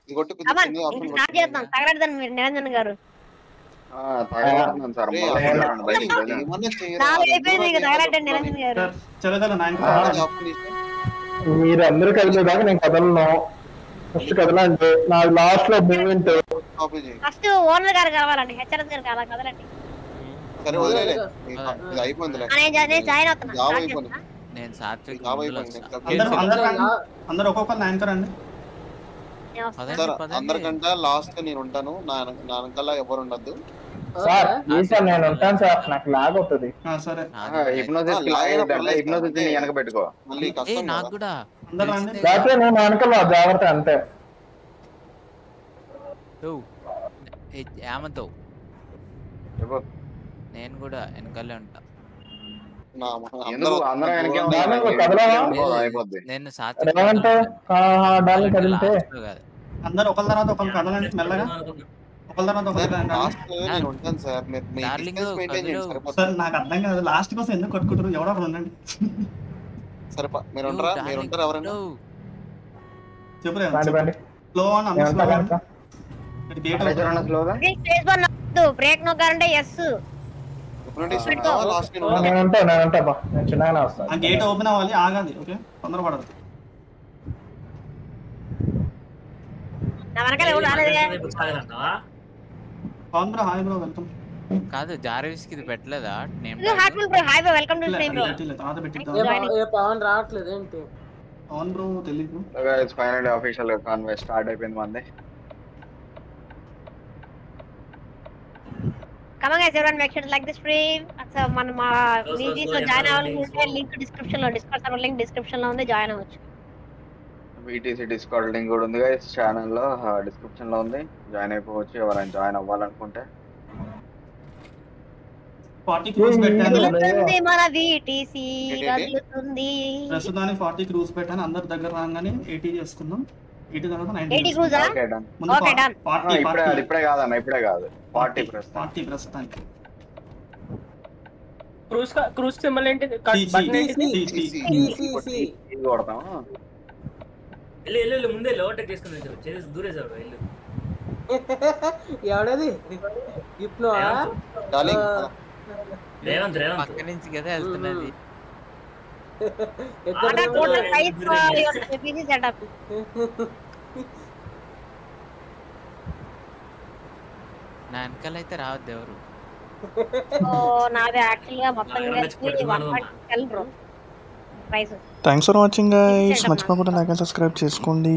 ఇది కొట్టి కొంచెం కమాన్ చిన్నగా ఇంక ఆప్షన్ స్టార్ట్ చేద్దాం. తగలడదాం మీరు నిరంజన్ గారు. తగలబడుతున్నాను సార్ ఏమన్నా చేయరా 4 అయిపోయింది ఇక తగలడండి నిరంజన్ గారు. మీరందరూ కలిపేదాకా నేను కదలను. ఫస్ట్ కదలండి. నాకు లాస్ట్ లో మూమెంట్ ఫస్ట్ ఓనర్ గారు కావాలండి. హెచ్ఆర్ఎస్ గారు కావాలి కదలండి. సరే వదిలేలే ఇది అయిపోయిందిలే. నేను జాయిన్ అవుతున్నా. జాబ్ స్టార్ట్ అయిపోయింది. చేస్తున్నా. నేను సాత్విక్ జాబ్ అయిపోయింది. అందరు ఒక్కొక్కరు యాంకర్ అండి. నేను వస్తున్నా. సార్ అందరికంటే లాస్ట్ నేను ఉంటాను. నా వెనకాల ఎవరు ఉండద్దు. సార్ ఈసారి నేను ఉంటాను సార్. నాకు లాగ్ అవుతుంది. సరే హిప్నోసిస్ వెనక పెట్టుకో. మళ్ళీ కష్టం నాకు కూడా లేకపోతే నేను వెనకాల జాగ్రత్త అంతే. ఏమంటావు? నేను కూడా వెనకాలే ఉంటా. నేను సాత్విక్ అందరు ఒకళ్ళ తర్వాత ఒకళ్ళు కదలండి మెల్లగా. ఒకళ్ళ తర్వాత నేను ఉంటాను సార్. సార్ నాకు అర్థం కాదు లాస్ట్ కోసం ఎందుకు కొట్టుకుంటారు? ఎవరో ఒకరు ఉండండి. సరే మీరు ఉంటారా? మీరు ఉంటారు ఎవరైనా? చెప్పలేదు స్లో అని అందరూ బ్రేక్ నొక్కారంటే ఎస్. గేట్ ఓపెన్ అవ్వాలి. ఆగాలి. ఓకే తొందరపడదు. Hi bro welcome. కాదు జార్విస్ కి ఇది పెట్టలేదా? పవన్ రావట్లేదు ఏంటి? పవన్ బ్రో తెలీదు. ఫైనల్ ఆఫీషియల్ కాన్వే స్టార్ట్ అయిపోయింది మంది. Come on guys, everyone make sure to like the stream. So మనం మీలో జాయిన్ అవ్వాలనుకుంటే లింక్ డిస్క్రిప్షన్ లో, డిస్కార్డ్ సర్వర్ లింక్ డిస్క్రిప్షన్ లో ఉంది. జాయిన్ అవ్వచ్చు. VTC డిస్కార్డ్ లింక్ కూడా ఉంది గైస్ ఛానల్ లో డిస్క్రిప్షన్ లో ఉంది. జాయిన్ అయిపోవచ్చు ఎవరైనా జాయిన్ అవ్వాలనుకుంటే. 40 క్రూస్ పెట్టాను. మన VTC కదులుతుంది. ప్రస్తుతానికి 40 క్రూస్ పెట్టాను. అందరి దగ్గర రాగానే 80 చేసుకుందాం. 80 తర్వాత 90 క్రూజా. Okay done. ఇప్పుడే కాదన్న, ఇప్పుడే కాదు. 40 ప్రస్తుతానికి. క్రూస్ సింబల్ ఏంటి? బటన్ ఏంటి? కొడతాం. ఎల్లు ముందే లోటెక్ చేసుకుని చేసి దూరేసాడు. ఎల్లు ఎవడది? ఇప్నో రేవంత్ పక్క నుంచి కదా వెళ్తున్నది. నా వెనకాల అయితే రావద్దు ఎవరు. నాది యాక్చువల్ గా మొత్తం థ్యాంక్స్ ఫర్ వాచింగ్ గైస్. మర్చిపోకుండా లైక్ అండ్ సబ్స్క్రైబ్ చేసుకోండి.